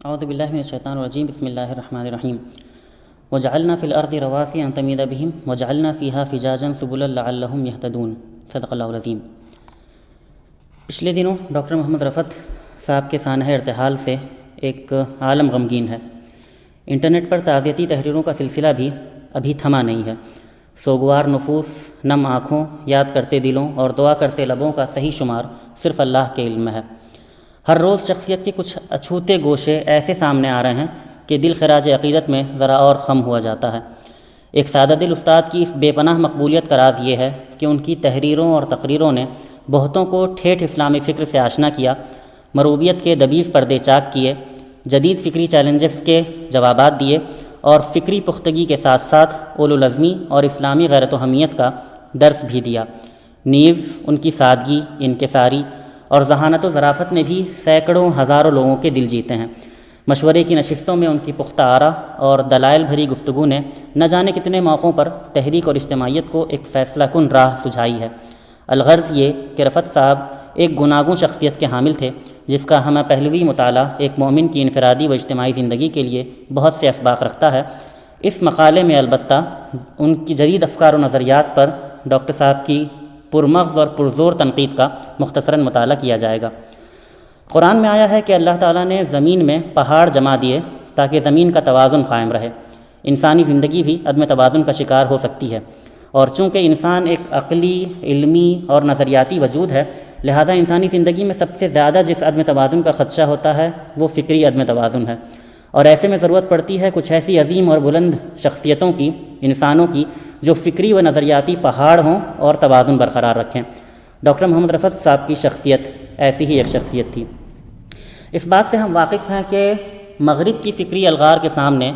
اعوذ باللہ من الشیطان الرجیم بسم اللہ الرحمن الرحیم وجعلنا فی الارض رواسي ان تمید بهم وجعلنا فیہا فجاجا سبلا لعلہم یہتدون صدق اللہ العظیم۔ پچھلے دنوں ڈاکٹر محمد رفعت صاحب کے سانحہ ارتحال سے ایک عالم غمگین ہے۔ انٹرنیٹ پر تعزیتی تحریروں کا سلسلہ بھی ابھی تھما نہیں ہے۔ سوگوار نفوس، نم آنکھوں، یاد کرتے دلوں اور دعا کرتے لبوں کا صحیح شمار صرف اللہ کے علم میں ہے۔ ہر روز شخصیت کے کچھ اچھوتے گوشے ایسے سامنے آ رہے ہیں کہ دل خراج عقیدت میں ذرا اور خم ہوا جاتا ہے۔ ایک سادہ دل استاد کی اس بے پناہ مقبولیت کا راز یہ ہے کہ ان کی تحریروں اور تقریروں نے بہتوں کو ٹھیٹھ اسلامی فکر سے آشنا کیا، مروبیت کے دبیز پردے چاک کیے، جدید فکری چیلنجز کے جوابات دیے اور فکری پختگی کے ساتھ ساتھ اولوالعزمی اور اسلامی غیرت و حمیت کا درس بھی دیا۔ نیز ان کی سادگی، انکساری اور ذہانت و ظرافت نے بھی سینکڑوں ہزاروں لوگوں کے دل جیتے ہیں۔ مشورے کی نشستوں میں ان کی پختہ آرا اور دلائل بھری گفتگو نے نہ جانے کتنے موقعوں پر تحریک اور اجتماعیت کو ایک فیصلہ کن راہ سجھائی ہے۔ الغرض یہ کہ رفعت صاحب ایک گوناگوں شخصیت کے حامل تھے جس کا ہمہ پہلوی مطالعہ ایک مومن کی انفرادی و اجتماعی زندگی کے لیے بہت سے اسباق رکھتا ہے۔ اس مقالے میں البتہ ان کی جدید افکار و نظریات پر ڈاکٹر صاحب کی پرمغز اور پرزور تنقید کا مختصراً مطالعہ کیا جائے گا۔ قرآن میں آیا ہے کہ اللہ تعالیٰ نے زمین میں پہاڑ جما دیے تاکہ زمین کا توازن قائم رہے۔ انسانی زندگی بھی عدم توازن کا شکار ہو سکتی ہے، اور چونکہ انسان ایک عقلی، علمی اور نظریاتی وجود ہے، لہٰذا انسانی زندگی میں سب سے زیادہ جس عدم توازن کا خدشہ ہوتا ہے وہ فکری عدم توازن ہے، اور ایسے میں ضرورت پڑتی ہے کچھ ایسی عظیم اور بلند شخصیتوں کی، انسانوں کی، جو فکری و نظریاتی پہاڑ ہوں اور توازن برقرار رکھیں۔ ڈاکٹر محمد رفعت صاحب کی شخصیت ایسی ہی ایک شخصیت تھی۔ اس بات سے ہم واقف ہیں کہ مغرب کی فکری الغار کے سامنے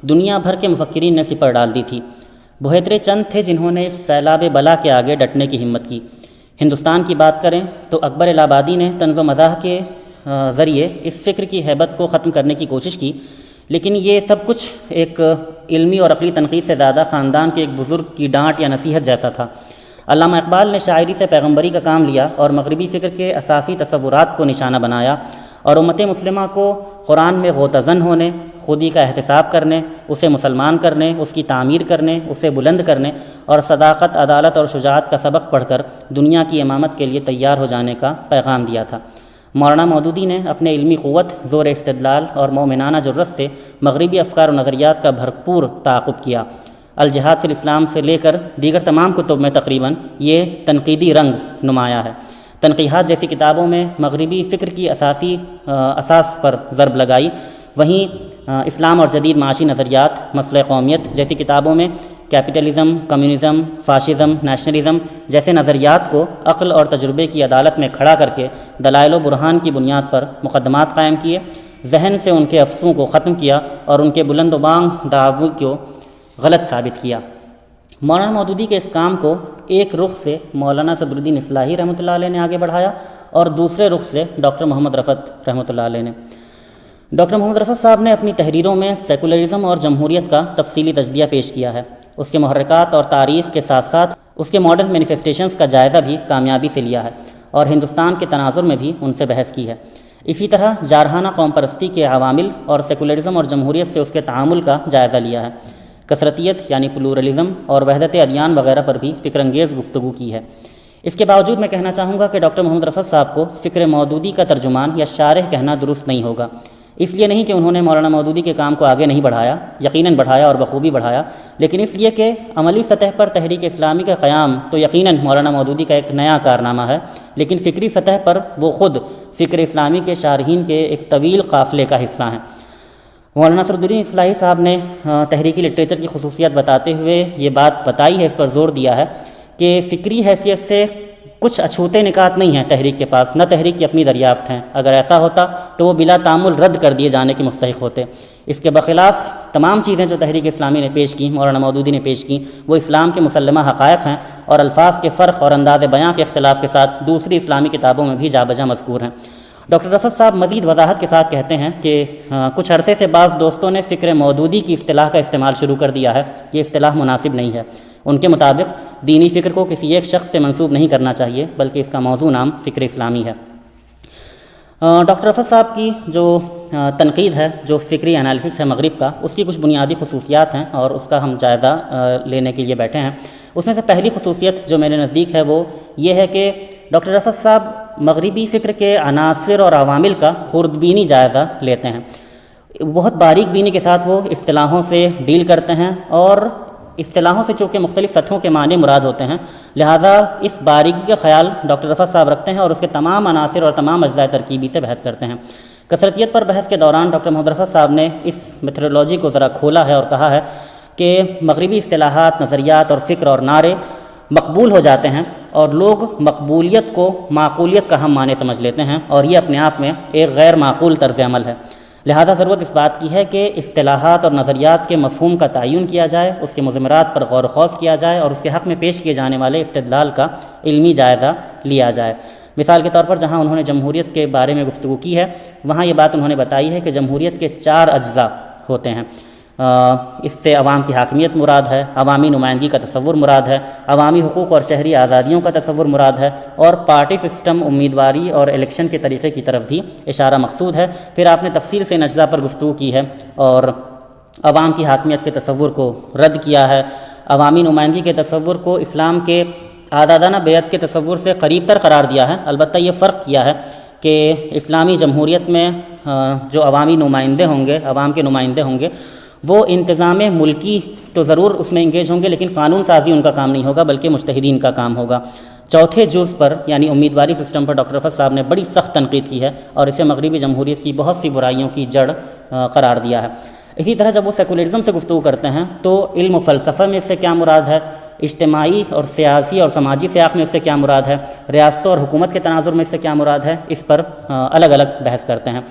دنیا بھر کے مفکرین نے سپر ڈال دی تھی۔ بہترے چند تھے جنہوں نے اس سیلاب بلا کے آگے ڈٹنے کی ہمت کی۔ ہندوستان کی بات کریں تو اکبر الہ آبادی نے طنز و مزاح کے ذریعے اس فکر کی ہیبت کو ختم کرنے کی کوشش کی، لیکن یہ سب کچھ ایک علمی اور عقلی تنقید سے زیادہ خاندان کے ایک بزرگ کی ڈانٹ یا نصیحت جیسا تھا۔ علامہ اقبال نے شاعری سے پیغمبری کا کام لیا اور مغربی فکر کے اساسی تصورات کو نشانہ بنایا، اور امت مسلمہ کو قرآن میں غوطہ زن ہونے، خودی کا احتساب کرنے، اسے مسلمان کرنے، اس کی تعمیر کرنے، اسے بلند کرنے اور صداقت، عدالت اور شجاعت کا سبق پڑھ کر دنیا کی امامت کے لیے تیار ہو جانے کا پیغام دیا تھا۔ مولانا مودودی نے اپنے علمی قوت، زور استدلال اور مومنانہ جرأت سے مغربی افکار و نظریات کا بھرپور تعاقب کیا۔ الجہاد فی الاسلام سے لے کر دیگر تمام کتب میں تقریباً یہ تنقیدی رنگ نمایاں ہے۔ تنقیحات جیسی کتابوں میں مغربی فکر کی اساس پر ضرب لگائی، وہیں اسلام اور جدید معاشی نظریات، مسئلہ قومیت جیسی کتابوں میں کیپٹلزم، کمیونزم، فاشزم، نیشنلزم جیسے نظریات کو عقل اور تجربے کی عدالت میں کھڑا کر کے دلائل و برہان کی بنیاد پر مقدمات قائم کیے، ذہن سے ان کے افسوں کو ختم کیا اور ان کے بلند و بانگ دعوی کو غلط ثابت کیا۔ مولانا مودودی کے اس کام کو ایک رخ سے مولانا صدر الدین اصلاحی رحمۃ اللہ علیہ نے آگے بڑھایا اور دوسرے رخ سے ڈاکٹر محمد رفعت رحمۃ اللہ علیہ نے۔ ڈاکٹر محمد رفعت صاحب نے اپنی تحریروں میں سیکولرزم اور جمہوریت کا تفصیلی تجزیہ پیش کیا ہے۔ اس کے محرکات اور تاریخ کے ساتھ ساتھ اس کے ماڈرن مینیفیسٹیشنز کا جائزہ بھی کامیابی سے لیا ہے اور ہندوستان کے تناظر میں بھی ان سے بحث کی ہے۔ اسی طرح جارحانہ قوم پرستی کے عوامل اور سیکولرزم اور جمہوریت سے اس کے تعامل کا جائزہ لیا ہے۔ کثرتیت یعنی پلورلزم اور وحدت ادیان وغیرہ پر بھی فکر انگیز گفتگو کی ہے۔ اس کے باوجود میں کہنا چاہوں گا کہ ڈاکٹر محمد رفعت صاحب کو فکر مودودی کا ترجمان یا شارح کہنا درست نہیں ہوگا۔ اس لیے نہیں کہ انہوں نے مولانا مودودی کے کام کو آگے نہیں بڑھایا، یقیناً بڑھایا اور بخوبی بڑھایا، لیکن اس لیے کہ عملی سطح پر تحریک اسلامی کا قیام تو یقیناً مولانا مودودی کا ایک نیا کارنامہ ہے، لیکن فکری سطح پر وہ خود فکر اسلامی کے شارحین کے ایک طویل قافلے کا حصہ ہیں۔ مولانا صدر الدین اصلاحی صاحب نے تحریکی لٹریچر کی خصوصیت بتاتے ہوئے یہ بات بتائی ہے، اس پر زور دیا ہے کہ فکری حیثیت سے کچھ اچھوتے نکات نہیں ہیں تحریک کے پاس، نہ تحریک کی اپنی دریافت ہیں۔ اگر ایسا ہوتا تو وہ بلا تعامل رد کر دیے جانے کے مستحق ہوتے۔ اس کے بخلاف تمام چیزیں جو تحریک اسلامی نے پیش کی، مولانا مودودی نے پیش کی، وہ اسلام کے مسلمہ حقائق ہیں اور الفاظ کے فرق اور انداز بیاں کے اختلاف کے ساتھ دوسری اسلامی کتابوں میں بھی جا بجا مذکور ہیں۔ ڈاکٹر رفعت صاحب مزید وضاحت کے ساتھ کہتے ہیں کہ کچھ عرصے سے بعض دوستوں نے فکر مودودی کی اصطلاح کا استعمال شروع کر دیا ہے۔ یہ اصطلاح مناسب نہیں ہے۔ ان کے مطابق دینی فکر کو کسی ایک شخص سے منسوب نہیں کرنا چاہیے، بلکہ اس کا موضوع نام فکر اسلامی ہے۔ ڈاکٹر رفعت صاحب کی جو تنقید ہے، جو فکری انالیسس ہے مغرب کا، اس کی کچھ بنیادی خصوصیات ہیں اور اس کا ہم جائزہ لینے کے لیے بیٹھے ہیں۔ اس میں سے پہلی خصوصیت جو میرے نزدیک ہے وہ یہ ہے کہ ڈاکٹر رفعت صاحب مغربی فکر کے عناصر اور عوامل کا خوردبینی جائزہ لیتے ہیں۔ بہت باریک بینی کے ساتھ وہ اصطلاحوں سے ڈیل کرتے ہیں، اور اصطلاحوں سے چونکہ مختلف سطحوں کے معنی مراد ہوتے ہیں، لہٰذا اس باریکی کا خیال ڈاکٹر رفعت صاحب رکھتے ہیں اور اس کے تمام عناصر اور تمام اجزاء ترکیبی سے بحث کرتے ہیں۔ کثرتیت پر بحث کے دوران ڈاکٹر محمد رفعت صاحب نے اس میتھڈولوجی کو ذرا کھولا ہے اور کہا ہے کہ مغربی اصطلاحات، نظریات اور فکر اور نعرے مقبول ہو جاتے ہیں اور لوگ مقبولیت کو معقولیت کا ہم معنی سمجھ لیتے ہیں، اور یہ اپنے آپ میں ایک غیر معقول طرز عمل ہے۔ لہذا ضرورت اس بات کی ہے کہ اصطلاحات اور نظریات کے مفہوم کا تعین کیا جائے، اس کے مضمرات پر غور و خوض کیا جائے اور اس کے حق میں پیش کیے جانے والے استدلال کا علمی جائزہ لیا جائے۔ مثال کے طور پر جہاں انہوں نے جمہوریت کے بارے میں گفتگو کی ہے، وہاں یہ بات انہوں نے بتائی ہے کہ جمہوریت کے 4 اجزاء ہوتے ہیں۔ اس سے عوام کی حاکمیت مراد ہے، عوامی نمائندگی کا تصور مراد ہے، عوامی حقوق اور شہری آزادیوں کا تصور مراد ہے، اور پارٹی سسٹم، امیدواری اور الیکشن کے طریقے کی طرف بھی اشارہ مقصود ہے۔ پھر آپ نے تفصیل سے ان اجزاء پر گفتگو کی ہے اور عوام کی حاکمیت کے تصور کو رد کیا ہے، عوامی نمائندگی کے تصور کو اسلام کے آزادانہ بیعت کے تصور سے قریب تر قرار دیا ہے۔ البتہ یہ فرق کیا ہے کہ اسلامی جمہوریت میں جو عوامی نمائندے ہوں گے، عوام کے نمائندے ہوں گے، وہ انتظام ملکی تو ضرور اس میں انگیج ہوں گے، لیکن قانون سازی ان کا کام نہیں ہوگا بلکہ مجتہدین کا کام ہوگا۔ چوتھے جز پر یعنی امیدواری سسٹم پر ڈاکٹر رفعت صاحب نے بڑی سخت تنقید کی ہے اور اسے مغربی جمہوریت کی بہت سی برائیوں کی جڑ قرار دیا ہے۔ اسی طرح جب وہ سیکولرزم سے گفتگو کرتے ہیں تو علم و فلسفہ میں اس سے کیا مراد ہے، اجتماعی اور سیاسی اور سماجی سیاق میں اس سے کیا مراد ہے، ریاستوں اور حکومت کے تناظر میں اس سے کیا مراد ہے، اس پر الگ الگ بحث کرتے ہیں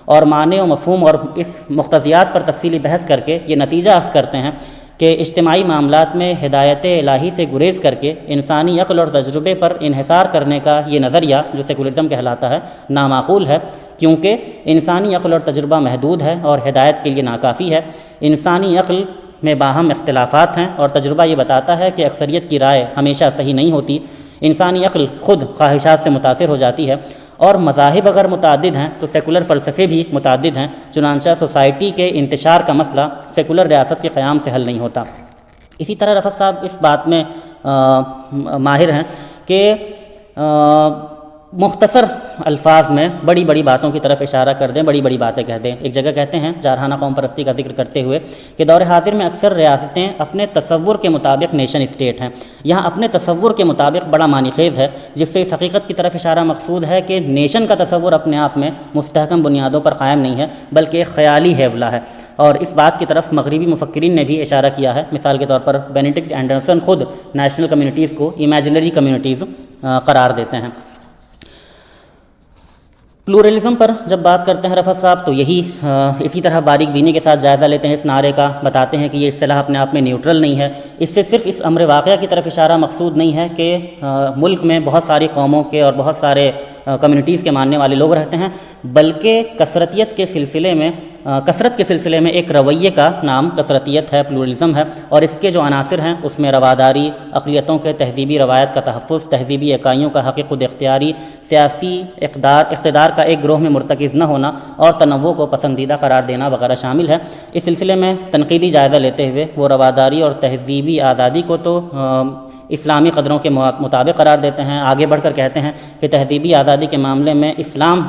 اور معنی و مفہوم اور اس مقتضیات پر تفصیلی بحث کر کے یہ نتیجہ اخذ کرتے ہیں کہ اجتماعی معاملات میں ہدایت الہی سے گریز کر کے انسانی عقل اور تجربے پر انحصار کرنے کا یہ نظریہ جو سیکولرزم کہلاتا ہے نامعقول ہے، کیونکہ انسانی عقل اور تجربہ محدود ہے اور ہدایت کے لیے ناکافی ہے۔ انسانی عقل میں باہم اختلافات ہیں اور تجربہ یہ بتاتا ہے کہ اکثریت کی رائے ہمیشہ صحیح نہیں ہوتی۔ انسانی عقل خود خواہشات سے متاثر ہو جاتی ہے، اور مذاہب اگر متعدد ہیں تو سیکولر فلسفے بھی متعدد ہیں، چنانچہ سوسائٹی کے انتشار کا مسئلہ سیکولر ریاست کے قیام سے حل نہیں ہوتا۔ اسی طرح رفعت صاحب اس بات میں ماہر ہیں کہ مختصر الفاظ میں بڑی بڑی باتوں کی طرف اشارہ کر دیں، بڑی بڑی باتیں کہہ دیں۔ ایک جگہ کہتے ہیں جارحانہ قوم پرستی کا ذکر کرتے ہوئے کہ دور حاضر میں اکثر ریاستیں اپنے تصور کے مطابق نیشن اسٹیٹ ہیں۔ یہاں اپنے تصور کے مطابق بڑا معنی خیز ہے، جس سے اس حقیقت کی طرف اشارہ مقصود ہے کہ نیشن کا تصور اپنے آپ میں مستحکم بنیادوں پر قائم نہیں ہے بلکہ ایک خیالی حیولہ ہے، اور اس بات کی طرف مغربی مفکرین نے بھی اشارہ کیا ہے۔ مثال کے طور پر بینیڈکٹ اینڈرسن خود نیشنل کمیونٹیز کو امیجنری کمیونٹیز قرار دیتے ہیں۔ پلورلزم پر جب بات کرتے ہیں رفعت صاحب تو یہی اسی طرح باریک بینی کے ساتھ جائزہ لیتے ہیں اس نعرے کا، بتاتے ہیں کہ یہ اصطلاح اپنے آپ میں نیوٹرل نہیں ہے۔ اس سے صرف اس امر واقعہ کی طرف اشارہ مقصود نہیں ہے کہ ملک میں بہت ساری قوموں کے اور بہت سارے کمیونٹیز کے ماننے والے لوگ رہتے ہیں، بلکہ کثرت کے سلسلے میں ایک رویے کا نام کثرتیت ہے، پلورلزم ہے، اور اس کے جو عناصر ہیں اس میں رواداری، اقلیتوں کے تہذیبی روایت کا تحفظ، تہذیبی اکائیوں کا حق خود اختیاری، سیاسی اقتدار کا ایک گروہ میں مرتکز نہ ہونا اور تنوع کو پسندیدہ قرار دینا وغیرہ شامل ہے۔ اس سلسلے میں تنقیدی جائزہ لیتے ہوئے وہ رواداری اور تہذیبی آزادی کو تو اسلامی قدروں کے مطابق قرار دیتے ہیں، آگے بڑھ کر کہتے ہیں کہ تہذیبی آزادی کے معاملے میں اسلام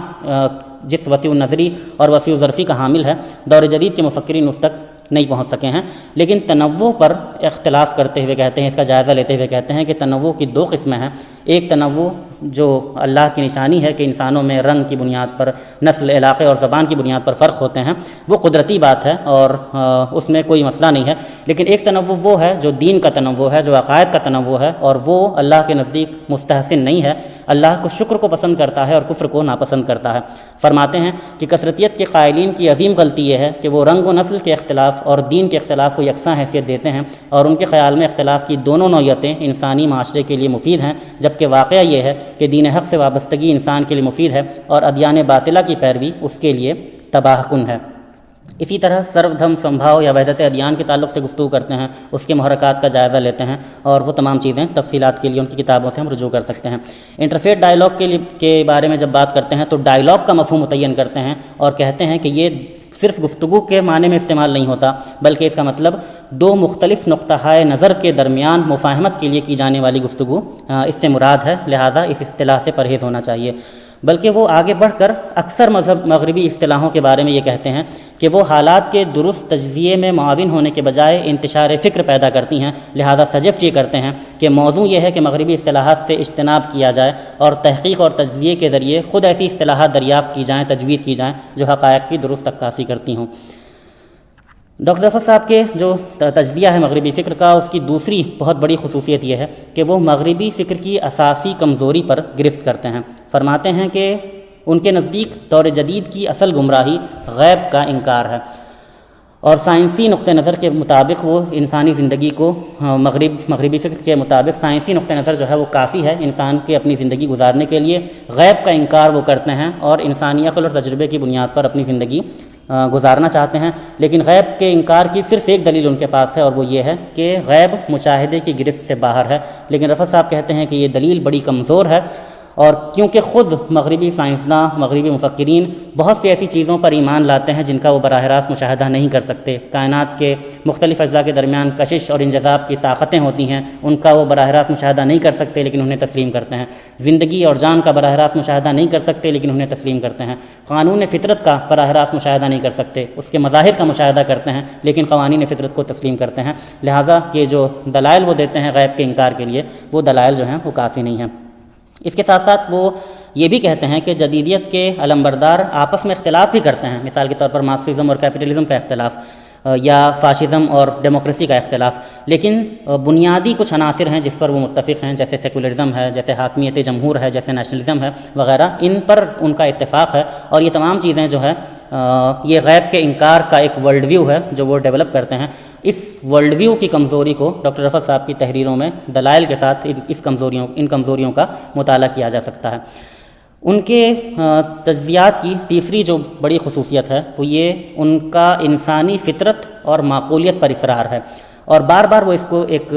جس وسیع نظری اور وسیع ظرفی کا حامل ہے، دور جدید کے مفکرین اس تک نہیں پہنچ سکے ہیں، لیکن تنوع پر اختلاف کرتے ہوئے کہتے ہیں، اس کا جائزہ لیتے ہوئے کہتے ہیں کہ تنوع کی 2 قسمیں ہیں۔ ایک تنوع جو اللہ کی نشانی ہے کہ انسانوں میں رنگ کی بنیاد پر، نسل، علاقے اور زبان کی بنیاد پر فرق ہوتے ہیں، وہ قدرتی بات ہے اور اس میں کوئی مسئلہ نہیں ہے۔ لیکن ایک تنوع وہ ہے جو دین کا تنوع ہے، جو عقائد کا تنوع ہے، اور وہ اللہ کے نزدیک مستحسن نہیں ہے۔ اللہ کو شکر کو پسند کرتا ہے اور کفر کو ناپسند کرتا ہے۔ فرماتے ہیں کہ کثرتیت کے قائلین کی عظیم غلطی یہ ہے کہ وہ رنگ و نسل کے اختلاف اور دین کے اختلاف کو یکساں حیثیت دیتے ہیں، اور ان کے خیال میں اختلاف کی دونوں نوعیتیں انسانی معاشرے کے لیے مفید ہیں، جبکہ واقعہ یہ ہے کہ دین حق سے وابستگی انسان کے لیے مفید ہے اور ادیان باطلہ کی پیروی اس کے لیے تباہ کن ہے۔ اسی طرح سرو دھم سمبھاؤ یا وحدت ادیان کے تعلق سے گفتگو کرتے ہیں، اس کے محرکات کا جائزہ لیتے ہیں، اور وہ تمام چیزیں تفصیلات کے لیے ان کی کتابوں سے ہم رجوع کر سکتے ہیں۔ انٹرفیت ڈائلاگ کے بارے میں جب بات کرتے ہیں تو ڈائلاگ کا مفہوم متعین کرتے ہیں اور کہتے ہیں کہ یہ صرف گفتگو کے معنی میں استعمال نہیں ہوتا، بلکہ اس کا مطلب دو مختلف نقطہ نظر کے درمیان مفاہمت کے لیے کی جانے والی گفتگو اس سے مراد ہے، لہٰذا اس اصطلاح سے پرہیز ہونا چاہیے۔ بلکہ وہ آگے بڑھ کر اکثر مغربی اصطلاحوں کے بارے میں یہ کہتے ہیں کہ وہ حالات کے درست تجزیے میں معاون ہونے کے بجائے انتشار فکر پیدا کرتی ہیں، لہذا سجیسٹ یہ کرتے ہیں کہ موضوع یہ ہے کہ مغربی اصطلاحات سے اجتناب کیا جائے اور تحقیق اور تجزیے کے ذریعے خود ایسی اصطلاحات دریافت کی جائیں، تجویز کی جائیں جو حقائق کی درست عکاسی کرتی ہوں۔ ڈاکٹر رفعت صاحب کے جو تجزیہ ہے مغربی فکر کا، اس کی دوسری بہت بڑی خصوصیت یہ ہے کہ وہ مغربی فکر کی اساسی کمزوری پر گرفت کرتے ہیں۔ فرماتے ہیں کہ ان کے نزدیک دور جدید کی اصل گمراہی غیب کا انکار ہے، اور سائنسی نقطہ نظر کے مطابق وہ انسانی زندگی کو مغربی فکر کے مطابق سائنسی نقطہ نظر جو ہے وہ کافی ہے انسان کے اپنی زندگی گزارنے کے لیے۔ غیب کا انکار وہ کرتے ہیں اور انسانی عقل اور تجربے کی بنیاد پر اپنی زندگی گزارنا چاہتے ہیں، لیکن غیب کے انکار کی صرف ایک دلیل ان کے پاس ہے، اور وہ یہ ہے کہ غیب مشاہدے کی گرفت سے باہر ہے۔ لیکن رفعت صاحب کہتے ہیں کہ یہ دلیل بڑی کمزور ہے، اور کیونکہ خود مغربی سائنسداں، مغربی مفکرین بہت سی ایسی چیزوں پر ایمان لاتے ہیں جن کا وہ براہ راست مشاہدہ نہیں کر سکتے۔ کائنات کے مختلف اجزاء کے درمیان کشش اور انجذاب کی طاقتیں ہوتی ہیں، ان کا وہ براہ راست مشاہدہ نہیں کر سکتے لیکن انہیں تسلیم کرتے ہیں۔ زندگی اور جان کا براہ راست مشاہدہ نہیں کر سکتے لیکن انہیں تسلیم کرتے ہیں۔ قانون فطرت کا براہ راست مشاہدہ نہیں کر سکتے، اس کے مظاہر کا مشاہدہ کرتے ہیں لیکن قوانین فطرت کو تسلیم کرتے ہیں۔ لہٰذا یہ جو دلائل وہ دیتے ہیں غیب کے انکار کے لیے، وہ دلائل جو ہیں وہ کافی نہیں ہیں۔ اس کے ساتھ ساتھ وہ یہ بھی کہتے ہیں کہ جدیدیت کے علمبردار آپس میں اختلاف بھی کرتے ہیں، مثال کے طور پر مارکسزم اور کیپٹلزم کا اختلاف، یا فاشزم اور ڈیموکریسی کا اختلاف، لیکن بنیادی کچھ عناصر ہیں جس پر وہ متفق ہیں، جیسے سیکولرزم ہے، جیسے حاکمیت جمہور ہے، جیسے نیشنلزم ہے وغیرہ، ان پر ان کا اتفاق ہے۔ اور یہ تمام چیزیں جو ہے یہ غیب کے انکار کا ایک ورلڈ ویو ہے جو وہ ڈیولپ کرتے ہیں۔ اس ورلڈ ویو کی کمزوری کو ڈاکٹر رفعت صاحب کی تحریروں میں دلائل کے ساتھ ان کمزوریوں کا مطالعہ کیا جا سکتا ہے۔ ان کے تجزیات کی تیسری جو بڑی خصوصیت ہے وہ یہ ان کا انسانی فطرت اور معقولیت پر اصرار ہے، اور بار بار وہ اس کو ایک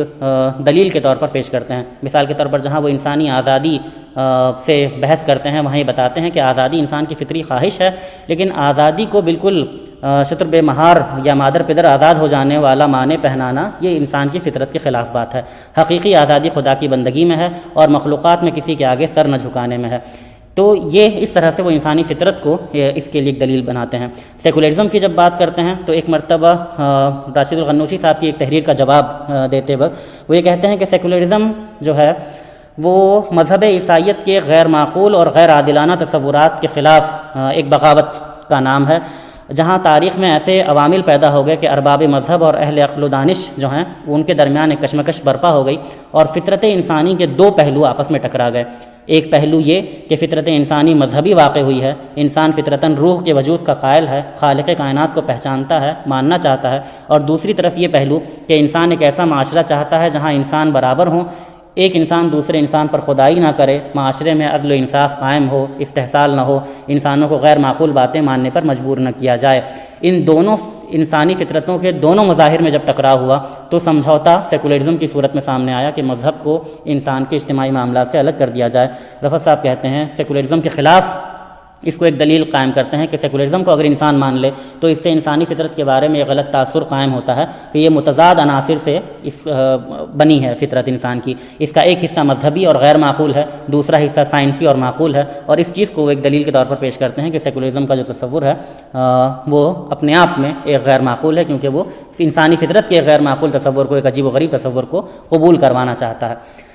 دلیل کے طور پر پیش کرتے ہیں۔ مثال کے طور پر جہاں وہ انسانی آزادی سے بحث کرتے ہیں وہیں بتاتے ہیں کہ آزادی انسان کی فطری خواہش ہے، لیکن آزادی کو بالکل شتر بے مہار یا مادر پدر آزاد ہو جانے والا معنی پہنانا یہ انسان کی فطرت کے خلاف بات ہے۔ حقیقی آزادی خدا کی بندگی میں ہے اور مخلوقات میں کسی کے آگے سر نہ جھکانے میں ہے۔ تو یہ اس طرح سے وہ انسانی فطرت کو اس کے لیے ایک دلیل بناتے ہیں۔ سیکولرزم کی جب بات کرتے ہیں تو ایک مرتبہ راشد الغنوشی صاحب کی ایک تحریر کا جواب دیتے وقت وہ یہ کہتے ہیں کہ سیکولرزم جو ہے وہ مذہب عیسائیت کے غیر معقول اور غیر عادلانہ تصورات کے خلاف ایک بغاوت کا نام ہے، جہاں تاریخ میں ایسے عوامل پیدا ہو گئے کہ ارباب مذہب اور اہل عقل و دانش جو ہیں ان کے درمیان ایک کشمکش برپا ہو گئی، اور فطرت انسانی کے دو پہلو آپس میں ٹکرا گئے۔ ایک پہلو یہ کہ فطرت انسانی مذہبی واقع ہوئی ہے، انسان فطرتاً روح کے وجود کا قائل ہے، خالق کائنات کو پہچانتا ہے، ماننا چاہتا ہے، اور دوسری طرف یہ پہلو کہ انسان ایک ایسا معاشرہ چاہتا ہے جہاں انسان برابر ہوں، ایک انسان دوسرے انسان پر خدائی نہ کرے، معاشرے میں عدل و انصاف قائم ہو، استحصال نہ ہو، انسانوں کو غیر معقول باتیں ماننے پر مجبور نہ کیا جائے۔ ان دونوں انسانی فطرتوں کے دونوں مظاہر میں جب ٹکراؤ ہوا تو سمجھوتا سیکولرزم کی صورت میں سامنے آیا کہ مذہب کو انسان کے اجتماعی معاملات سے الگ کر دیا جائے۔ رفعت صاحب کہتے ہیں سیکولرزم کے خلاف اس کو ایک دلیل قائم کرتے ہیں کہ سیکولرزم کو اگر انسان مان لے تو اس سے انسانی فطرت کے بارے میں یہ غلط تاثر قائم ہوتا ہے کہ یہ متضاد عناصر سے بنی ہے فطرت انسان کی، اس کا ایک حصہ مذہبی اور غیر معقول ہے، دوسرا حصہ سائنسی اور معقول ہے، اور اس چیز کو وہ ایک دلیل کے طور پر پیش کرتے ہیں کہ سیکولرزم کا جو تصور ہے وہ اپنے آپ میں ایک غیر معقول ہے، کیونکہ وہ انسانی فطرت کے غیر معقول تصور کو، ایک عجیب و غریب تصور کو قبول کروانا چاہتا ہے۔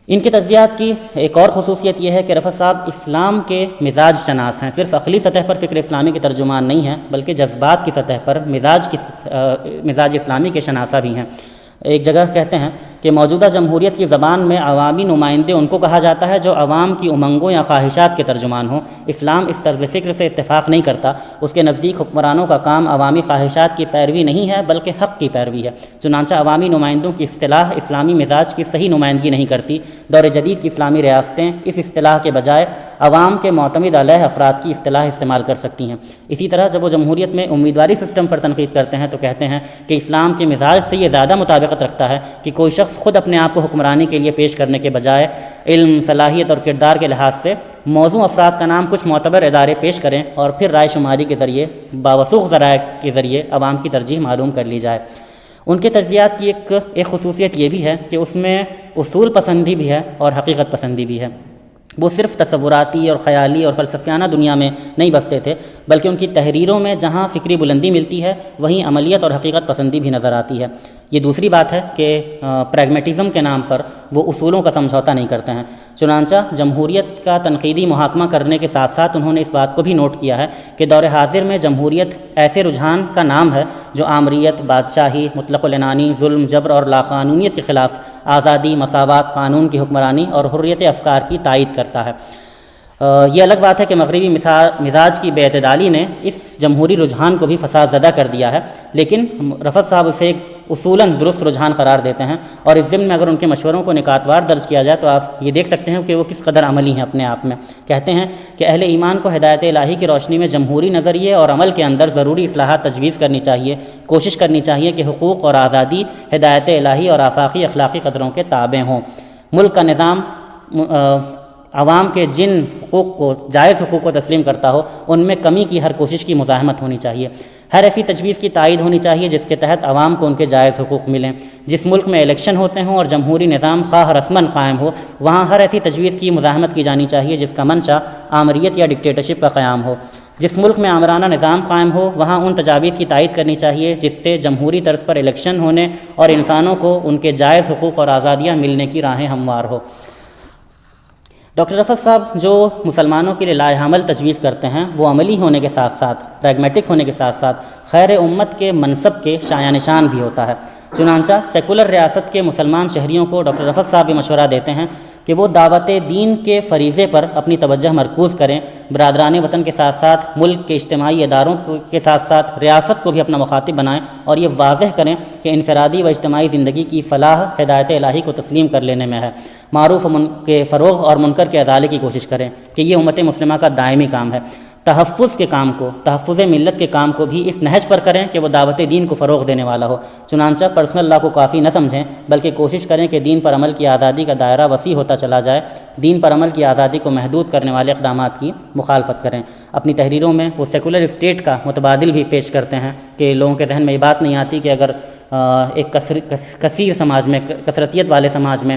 ان کے تجزیات کی ایک اور خصوصیت یہ ہے کہ رفعت صاحب اسلام کے مزاج شناس ہیں، صرف عقلی سطح پر فکر اسلامی کے ترجمان نہیں ہیں بلکہ جذبات کی سطح پر مزاج اسلامی کے شناسہ بھی ہیں۔ ایک جگہ کہتے ہیں کہ موجودہ جمہوریت کی زبان میں عوامی نمائندے ان کو کہا جاتا ہے جو عوام کی امنگوں یا خواہشات کے ترجمان ہوں۔ اسلام اس طرز فکر سے اتفاق نہیں کرتا۔ اس کے نزدیک حکمرانوں کا کام عوامی خواہشات کی پیروی نہیں ہے بلکہ حق کی پیروی ہے۔ چنانچہ عوامی نمائندوں کی اصطلاح اسلامی مزاج کی صحیح نمائندگی نہیں کرتی۔ دور جدید کی اسلامی ریاستیں اس اصطلاح کے بجائے عوام کے معتمد علیہ افراد کی اصطلاح استعمال کر سکتی ہیں۔ اسی طرح جب وہ جمہوریت میں امیدواری سسٹم پر تنقید کرتے ہیں تو کہتے ہیں کہ اسلام کے مزاج سے یہ زیادہ مطابقت رکھتا ہے کہ کوئی شخص خود اپنے آپ کو حکمرانی کے لیے پیش کرنے کے بجائے علم، صلاحیت اور کردار کے لحاظ سے موزوں افراد کا نام کچھ معتبر ادارے پیش کریں اور پھر رائے شماری کے ذریعے باوثوق ذرائع کے ذریعے عوام کی ترجیح معلوم کر لی جائے۔ ان کے تجزیات کی ایک خصوصیت یہ بھی ہے کہ اس میں اصول پسندی بھی ہے اور حقیقت پسندی بھی ہے۔ وہ صرف تصوراتی اور خیالی اور فلسفیانہ دنیا میں نہیں بستے تھے بلکہ ان کی تحریروں میں جہاں فکری بلندی ملتی ہے وہیں عملیت اور حقیقت پسندی بھی نظر آتی ہے۔ یہ دوسری بات ہے کہ پریگمیٹزم کے نام پر وہ اصولوں کا سمجھوتا نہیں کرتے ہیں۔ چنانچہ جمہوریت کا تنقیدی محاکمہ کرنے کے ساتھ ساتھ انہوں نے اس بات کو بھی نوٹ کیا ہے کہ دور حاضر میں جمہوریت ایسے رجحان کا نام ہے جو آمریت، بادشاہی، مطلق العنانی، ظلم، جبر اور لاقانونیت کے خلاف آزادی، مساوات، قانون کی حکمرانی اور حریت افکار کی تائید کرتا ہے۔ یہ الگ بات ہے کہ مغربی مزاج کی بے اعتدالی نے اس جمہوری رجحان کو بھی فساد زدہ کر دیا ہے، لیکن رفعت صاحب اسے ایک اصولاً درست رجحان قرار دیتے ہیں، اور اس ضمن میں اگر ان کے مشوروں کو نکاتوار درج کیا جائے تو آپ یہ دیکھ سکتے ہیں کہ وہ کس قدر عملی ہیں اپنے آپ میں۔ کہتے ہیں کہ اہل ایمان کو ہدایت الہی کی روشنی میں جمہوری نظریے اور عمل کے اندر ضروری اصلاحات تجویز کرنی چاہیے، کوشش کرنی چاہیے کہ حقوق اور آزادی ہدایت الہی اور آفاقی اخلاقی قدروں کے تابع ہوں۔ ملک کا نظام عوام کے جن حقوق کو، جائز حقوق کو تسلیم کرتا ہو ان میں کمی کی ہر کوشش کی مزاحمت ہونی چاہیے۔ ہر ایسی تجویز کی تائید ہونی چاہیے جس کے تحت عوام کو ان کے جائز حقوق ملیں۔ جس ملک میں الیکشن ہوتے ہوں اور جمہوری نظام خواہ رسماً قائم ہو وہاں ہر ایسی تجویز کی مزاحمت کی جانی چاہیے جس کا منشا آمریت یا ڈکٹیٹرشپ کا قیام ہو۔ جس ملک میں آمرانہ نظام قائم ہو وہاں ان تجاویز کی تائید کرنی چاہیے جس سے جمہوری طرز پر الیکشن ہونے اور انسانوں کو ان کے جائز حقوق اور آزادیاں ملنے کی راہیں ہموار ہو۔ ڈاکٹر رفعت صاحب جو مسلمانوں کے لیے لائحہ عمل تجویز کرتے ہیں وہ عملی ہونے کے ساتھ ساتھ، پریگمیٹک ہونے کے ساتھ ساتھ خیر امت کے منصب کے شایع نشان بھی ہوتا ہے۔ چنانچہ سیکولر ریاست کے مسلمان شہریوں کو ڈاکٹر رفعت صاحب بھی مشورہ دیتے ہیں کہ وہ دعوت دین کے فریضے پر اپنی توجہ مرکوز کریں، برادران وطن کے ساتھ ساتھ ملک کے اجتماعی اداروں کے ساتھ ساتھ ریاست کو بھی اپنا مخاطب بنائیں اور یہ واضح کریں کہ انفرادی و اجتماعی زندگی کی فلاح ہدایت الہی کو تسلیم کر لینے میں ہے۔ معروف کے فروغ اور منکر کے ازالے کی کوشش کریں کہ یہ امت مسلمہ کا دائمی کام ہے۔ تحفظ کے کام کو، تحفظ ملت کے کام کو بھی اس نہج پر کریں کہ وہ دعوت دین کو فروغ دینے والا ہو۔ چنانچہ پرسنل لا کو کافی نہ سمجھیں بلکہ کوشش کریں کہ دین پر عمل کی آزادی کا دائرہ وسیع ہوتا چلا جائے، دین پر عمل کی آزادی کو محدود کرنے والے اقدامات کی مخالفت کریں۔ اپنی تحریروں میں وہ سیکولر اسٹیٹ کا متبادل بھی پیش کرتے ہیں کہ لوگوں کے ذہن میں یہ بات نہیں آتی کہ اگر ایک کثیر سماج میں، کثرتیت والے سماج میں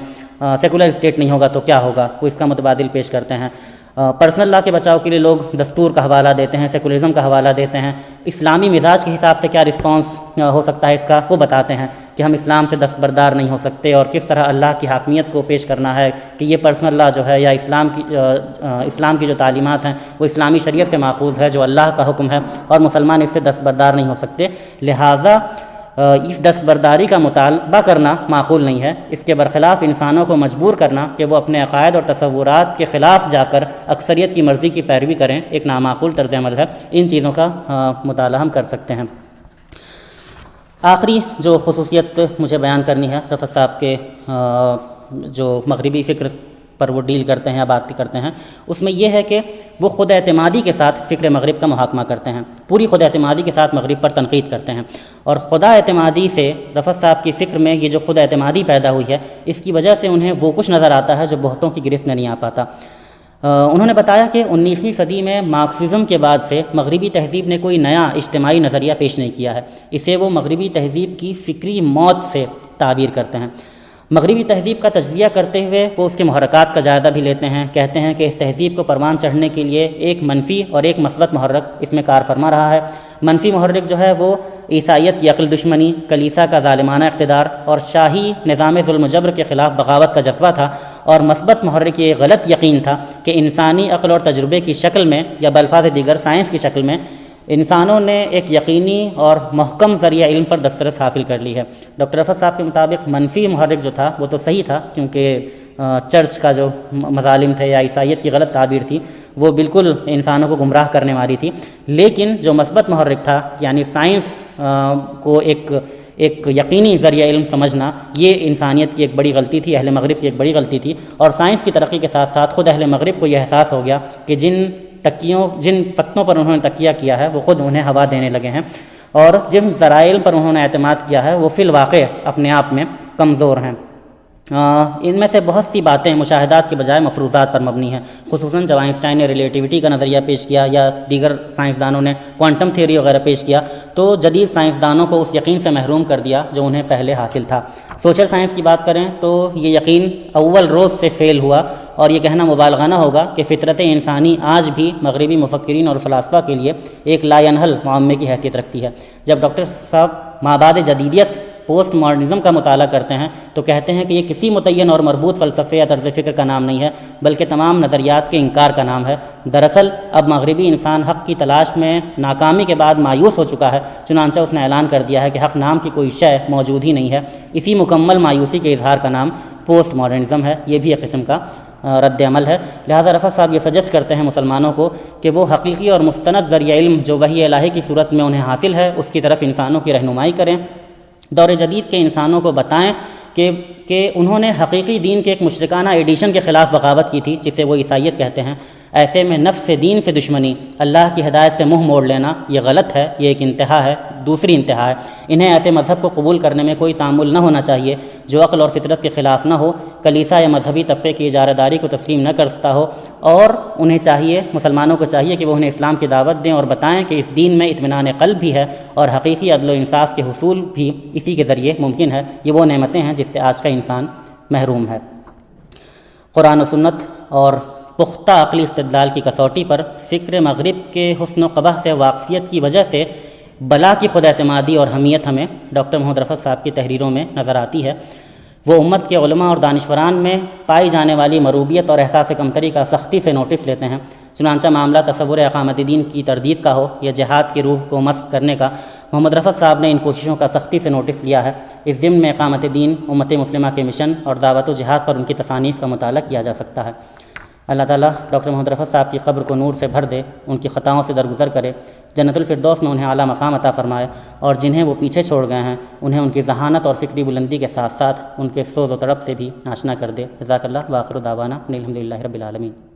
سیکولر اسٹیٹ نہیں ہوگا تو کیا ہوگا، وہ اس کا متبادل پیش کرتے ہیں۔ پرسنل لا کے بچاؤ کے لیے لوگ دستور کا حوالہ دیتے ہیں، سیکولرزم کا حوالہ دیتے ہیں، اسلامی مزاج کے حساب سے کیا رسپانس ہو سکتا ہے اس کا وہ بتاتے ہیں کہ ہم اسلام سے دستبردار نہیں ہو سکتے اور کس طرح اللہ کی حاکمیت کو پیش کرنا ہے کہ یہ پرسنل لا جو ہے یا اسلام کی جو تعلیمات ہیں وہ اسلامی شریعت سے ماخوذ ہے جو اللہ کا حکم ہے اور مسلمان اس سے دستبردار نہیں ہو سکتے، لہٰذا اس دستبرداری کا مطالبہ کرنا معقول نہیں ہے۔ اس کے برخلاف انسانوں کو مجبور کرنا کہ وہ اپنے عقائد اور تصورات کے خلاف جا کر اکثریت کی مرضی کی پیروی کریں ایک نامعقول طرز عمل ہے۔ ان چیزوں کا مطالعہ ہم کر سکتے ہیں۔ آخری جو خصوصیت مجھے بیان کرنی ہے رفعت صاحب کے جو مغربی فکر پر وہ ڈیل کرتے ہیں یا بات کرتے ہیں، اس میں یہ ہے کہ وہ خود اعتمادی کے ساتھ فکر مغرب کا محاکمہ کرتے ہیں، پوری خود اعتمادی کے ساتھ مغرب پر تنقید کرتے ہیں، اور خدا اعتمادی سے رفعت صاحب کی فکر میں یہ جو خود اعتمادی پیدا ہوئی ہے اس کی وجہ سے انہیں وہ کچھ نظر آتا ہے جو بہتوں کی گرفت میں نہیں آ پاتا۔ انہوں نے بتایا کہ 19ویں صدی میں مارکسزم کے بعد سے مغربی تہذیب نے کوئی نیا اجتماعی نظریہ پیش نہیں کیا ہے، اسے وہ مغربی تہذیب کی فکری موت سے تعبیر کرتے ہیں۔ مغربی تہذیب کا تجزیہ کرتے ہوئے وہ اس کے محرکات کا جائزہ بھی لیتے ہیں، کہتے ہیں کہ اس تہذیب کو پروان چڑھنے کے لیے ایک منفی اور ایک مثبت محرک اس میں کار فرما رہا ہے۔ منفی محرک جو ہے وہ عیسائیت کی عقل دشمنی، کلیسا کا ظالمانہ اقتدار اور شاہی نظام ظلم و جبر کے خلاف بغاوت کا جذبہ تھا، اور مثبت محرک یہ غلط یقین تھا کہ انسانی عقل اور تجربے کی شکل میں یا بالفاظ دیگر سائنس کی شکل میں انسانوں نے ایک یقینی اور محکم ذریعہ علم پر دسترس حاصل کر لی ہے۔ ڈاکٹر رفعت صاحب کے مطابق منفی محرک جو تھا وہ تو صحیح تھا، کیونکہ چرچ کا جو مظالم تھے یا عیسائیت کی غلط تعبیر تھی وہ بالکل انسانوں کو گمراہ کرنے والی تھی، لیکن جو مثبت محرک تھا یعنی سائنس کو ایک یقینی ذریعہ علم سمجھنا، یہ انسانیت کی ایک بڑی غلطی تھی، اہل مغرب کی ایک بڑی غلطی تھی، اور سائنس کی ترقی کے ساتھ ساتھ خود اہل مغرب کو یہ احساس ہو گیا کہ جن پتوں پر انہوں نے تکیہ کیا ہے وہ خود انہیں ہوا دینے لگے ہیں، اور جن ذرائع پر انہوں نے اعتماد کیا ہے وہ فی الواقع اپنے آپ میں کمزور ہیں۔ ان میں سے بہت سی باتیں مشاہدات کے بجائے مفروضات پر مبنی ہیں، خصوصاً جب آئنسٹائن نے ریلیٹیوٹی کا نظریہ پیش کیا یا دیگر سائنسدانوں نے کوانٹم تھیوری وغیرہ پیش کیا تو جدید سائنسدانوں کو اس یقین سے محروم کر دیا جو انہیں پہلے حاصل تھا۔ سوشل سائنس کی بات کریں تو یہ یقین اول روز سے فیل ہوا، اور یہ کہنا مبالغہ نہ ہوگا کہ فطرت انسانی آج بھی مغربی مفکرین اور فلاسفہ کے لیے ایک لا ینحل معمے کی حیثیت رکھتی ہے۔ جب ڈاکٹر صاحب مابعد جدیدیت پوسٹ ماڈرنزم کا مطالعہ کرتے ہیں تو کہتے ہیں کہ یہ کسی متعین اور مربوط فلسفے یا طرز فکر کا نام نہیں ہے، بلکہ تمام نظریات کے انکار کا نام ہے۔ دراصل اب مغربی انسان حق کی تلاش میں ناکامی کے بعد مایوس ہو چکا ہے، چنانچہ اس نے اعلان کر دیا ہے کہ حق نام کی کوئی شے موجود ہی نہیں ہے۔ اسی مکمل مایوسی کے اظہار کا نام پوسٹ ماڈرنزم ہے، یہ بھی ایک قسم کا رد عمل ہے۔ لہٰذا رفعت صاحب یہ سجیسٹ کرتے ہیں مسلمانوں کو کہ وہ حقیقی اور مستند ذریعہ علم جو وحی الہی کی صورت میں انہیں حاصل ہے اس کی طرف انسانوں کی رہنمائی کریں، دور جدید کے انسانوں کو بتائیں کہ انہوں نے حقیقی دین کے ایک مشرکانہ ایڈیشن کے خلاف بغاوت کی تھی جسے وہ عیسائیت کہتے ہیں۔ ایسے میں نفس دین سے دشمنی، اللہ کی ہدایت سے منہ موڑ لینا یہ غلط ہے، یہ ایک انتہا ہے، دوسری انتہا ہے۔ انہیں ایسے مذہب کو قبول کرنے میں کوئی تعامل نہ ہونا چاہیے جو عقل اور فطرت کے خلاف نہ ہو، کلیسا یا مذہبی طبقے کی اجارہ داری کو تسلیم نہ کرتا ہو، اور انہیں چاہیے، مسلمانوں کو چاہیے کہ وہ انہیں اسلام کی دعوت دیں اور بتائیں کہ اس دین میں اطمینان قلب بھی ہے اور حقیقی عدل و انصاف کے حصول بھی اسی کے ذریعے ممکن ہے۔ یہ وہ نعمتیں ہیں جس سے آج کا انسان محروم ہے۔ قرآن و سنت اور پختہ عقلی استدلال کی کسوٹی پر فکر مغرب کے حسن و قبح سے واقفیت کی وجہ سے بلا کی خود اعتمادی اور حمیت ہمیں ڈاکٹر محمد رفعت صاحب کی تحریروں میں نظر آتی ہے۔ وہ امت کے علماء اور دانشوران میں پائی جانے والی مروبیت اور احساس کمتری کا سختی سے نوٹس لیتے ہیں، چنانچہ معاملہ تصور اقامت دین کی تردید کا ہو یا جہاد کی روح کو مسخ کرنے کا، محمد رفعت صاحب نے ان کوششوں کا سختی سے نوٹس لیا ہے۔ اس ضمن میں اقامت دین، امت مسلمہ کے مشن اور دعوت و جہاد پر ان کی تصانیف کا مطالعہ کیا جا سکتا ہے۔ اللہ تعالیٰ ڈاکٹر محمد رفعت صاحب کی قبر کو نور سے بھر دے، ان کی خطاؤں سے درگزر کرے، جنت الفردوس میں انہیں اعلیٰ مقام عطا فرمائے، اور جنہیں وہ پیچھے چھوڑ گئے ہیں انہیں ان کی ذہانت اور فکری بلندی کے ساتھ ساتھ ان کے سوز و تڑپ سے بھی آشنا کر دے۔ جزاک اللہ، وآخر دعوانا ان الحمد للہ رب العالمین۔